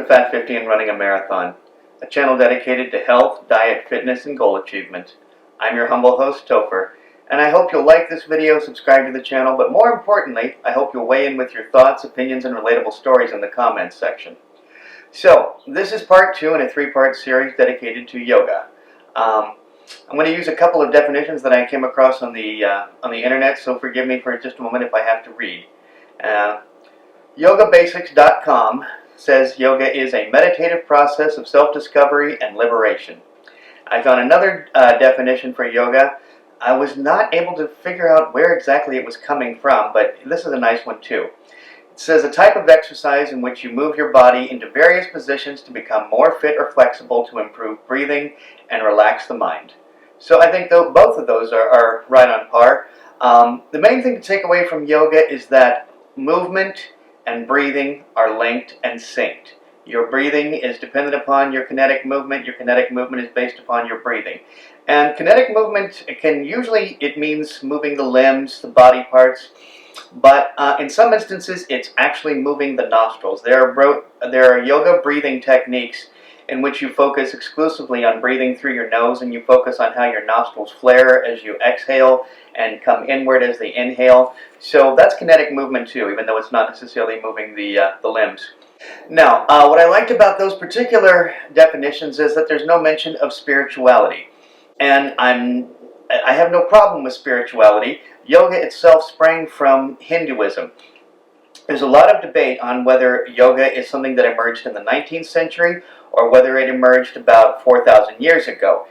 Fat 50 and Running a Marathon, a channel dedicated to health, diet, fitness, and goal achievement. I'm your humble host, Topher, and I hope you'll like this video, subscribe to the channel, but more importantly, I hope you'll weigh in with your thoughts, opinions, and relatable stories in the comments section. So, this is part 2 in a 3-part series dedicated to yoga. I'm going to use a couple of definitions that I came across on the internet, so forgive me for just a moment if I have to read. YogaBasics.com says yoga is a meditative process of self-discovery and liberation. I found another definition for yoga. I was not able to figure out where exactly it was coming from, but this is a nice one too. It says a type of exercise in which you move your body into various positions to become more fit or flexible to improve breathing and relax the mind. So I think both of those are right on par. The main thing to take away from yoga is that movement and breathing are linked and synced. Your breathing is dependent upon your kinetic movement. Your kinetic movement is based upon your breathing. And kinetic movement it means moving the limbs, the body parts, but in some instances it's actually moving the nostrils. There are yoga breathing techniques in which you focus exclusively on breathing through your nose, and you focus on how your nostrils flare as you exhale and come inward as they inhale. So that's kinetic movement too, even though it's not necessarily moving the limbs. Now, what I liked about those particular definitions is that there's no mention of spirituality. And I have no problem with spirituality. Yoga itself sprang from Hinduism. There's a lot of debate on whether yoga is something that emerged in the 19th century or whether it emerged about 4,000 years ago.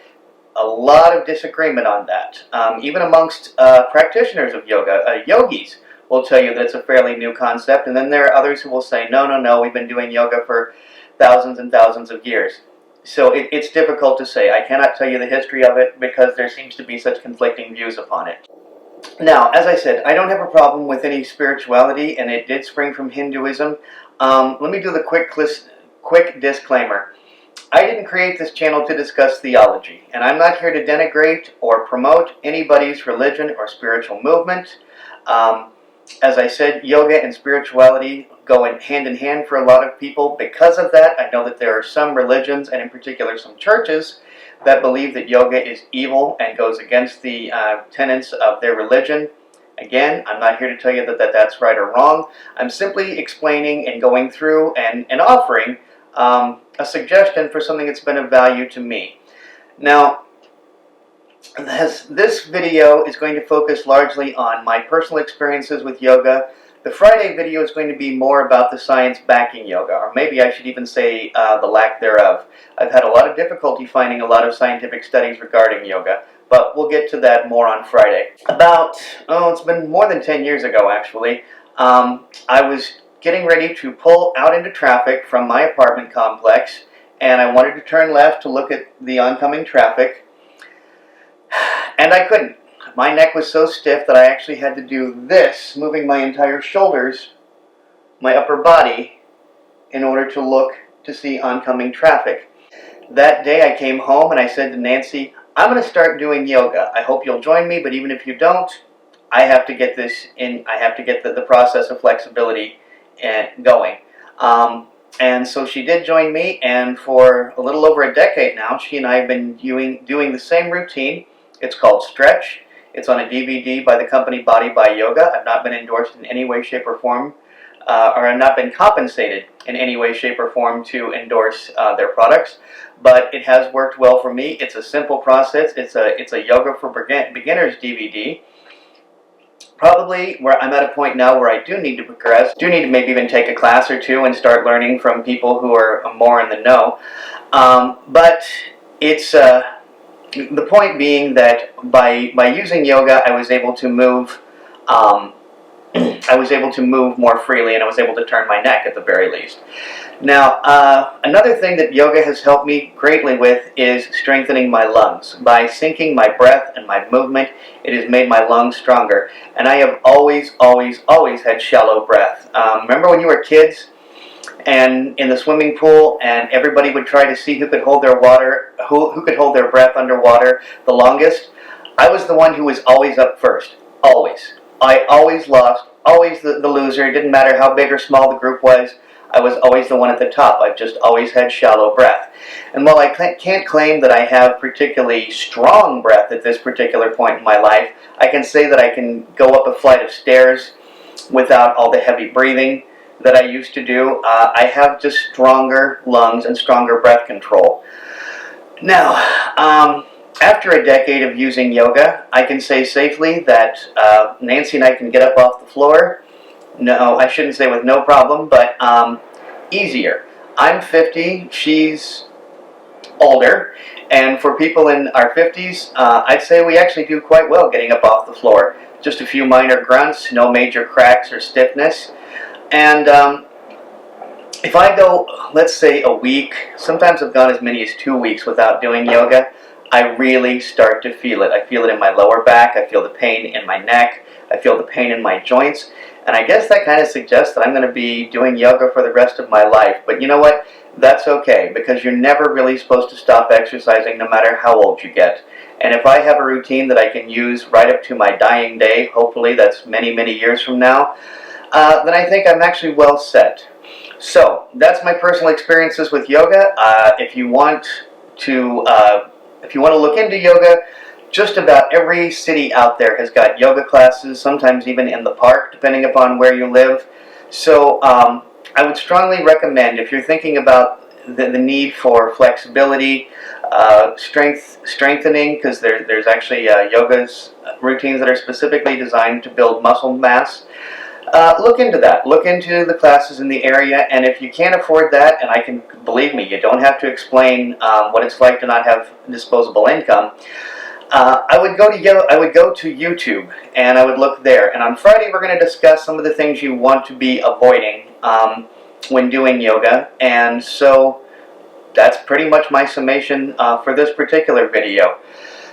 A lot of disagreement on that. Even amongst practitioners of yoga, yogis will tell you that it's a fairly new concept, and then there are others who will say, no, we've been doing yoga for thousands and thousands of years. So it's difficult to say. I cannot tell you the history of it because there seems to be such conflicting views upon it. Now, as I said, I don't have a problem with any spirituality, and it did spring from Hinduism. Let me do the quick disclaimer. I didn't create this channel to discuss theology, and I'm not here to denigrate or promote anybody's religion or spiritual movement. As I said, yoga and spirituality go hand in hand for a lot of people. Because of that, I know that there are some religions, and in particular some churches, that believe that yoga is evil and goes against the tenets of their religion. Again, I'm not here to tell you that that's right or wrong. I'm simply explaining and going through and offering a suggestion for something that's been of value to me. Now, this video is going to focus largely on my personal experiences with yoga. The Friday video is going to be more about the science backing yoga, or maybe I should even say the lack thereof. I've had a lot of difficulty finding a lot of scientific studies regarding yoga, but we'll get to that more on Friday. It's been more than 10 years ago actually, I was getting ready to pull out into traffic from my apartment complex, and I wanted to turn left to look at the oncoming traffic, and I couldn't. My neck was so stiff that I actually had to do this, moving my entire shoulders, my upper body, in order to look to see oncoming traffic. That day I came home and I said to Nancee, I'm going to start doing yoga. I hope you'll join me, but even if you don't, I have to get this in. I have to get the process of flexibility going. And so she did join me, and for a little over a decade now, she and I have been doing the same routine. It's called Stretch. It's on a DVD by the company Body by Yoga. I've not been endorsed in any way, shape, or form, or I've not been compensated in any way, shape, or form to endorse their products, but it has worked well for me. It's a simple process. It's a Yoga for Beginners DVD. Probably where I'm at a point now where I do need to progress, do need to maybe even take a class or two and start learning from people who are more in the know. But it's the point being that by using yoga, I was able to move. I was able to move more freely, and I was able to turn my neck at the very least. Now, another thing that yoga has helped me greatly with is strengthening my lungs. By syncing my breath and my movement, it has made my lungs stronger. And I have always had shallow breath. Remember when you were kids and in the swimming pool, and everybody would try to see who could hold their who could hold their breath underwater the longest? I was the one who was always up first. Always. I always lost, always the loser. It didn't matter how big or small the group was. I was always the one at the top. I've just always had shallow breath. And while I can't claim that I have particularly strong breath at this particular point in my life, I can say that I can go up a flight of stairs without all the heavy breathing that I used to do. I have just stronger lungs and stronger breath control. Now, after a decade of using yoga, I can say safely that Nancee and I can get up off the floor. No, I shouldn't say with no problem, but easier. I'm 50, she's older, and for people in our 50s, I'd say we actually do quite well getting up off the floor. Just a few minor grunts, no major cracks or stiffness. And if I go, let's say, a week, sometimes I've gone as many as 2 weeks without doing yoga, I really start to feel it. I feel it in my lower back, I feel the pain in my neck, I feel the pain in my joints, and I guess that kind of suggests that I'm going to be doing yoga for the rest of my life. But you know what? That's okay, because you're never really supposed to stop exercising no matter how old you get. And if I have a routine that I can use right up to my dying day, hopefully that's many, many years from now, then I think I'm actually well set. So that's my personal experiences with yoga. If you want to look into yoga, just about every city out there has got yoga classes, sometimes even in the park, depending upon where you live. So I would strongly recommend, if you're thinking about the need for flexibility, strengthening, because there's actually yoga's routines that are specifically designed to build muscle mass. Look into that. Look into the classes in the area, and if you can't afford that, and I can, believe me, you don't have to explain what it's like to not have disposable income. I would go to YouTube, and I would look there. And on Friday, we're going to discuss some of the things you want to be avoiding when doing yoga. And so that's pretty much my summation for this particular video.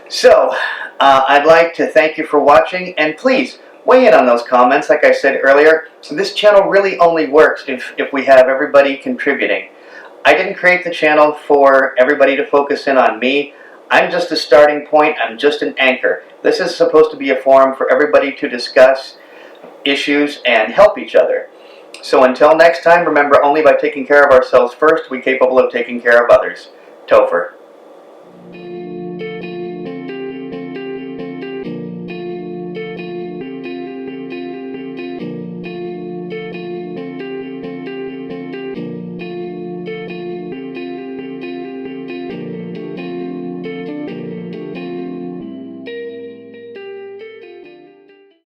So I'd like to thank you for watching, and please weigh in on those comments. Like I said earlier, this channel really only works if we have everybody contributing. I didn't create the channel for everybody to focus in on me. I'm just a starting point. I'm just an anchor. This is supposed to be a forum for everybody to discuss issues and help each other. So until next time, remember, only by taking care of ourselves first, are we capable of taking care of others. Topher.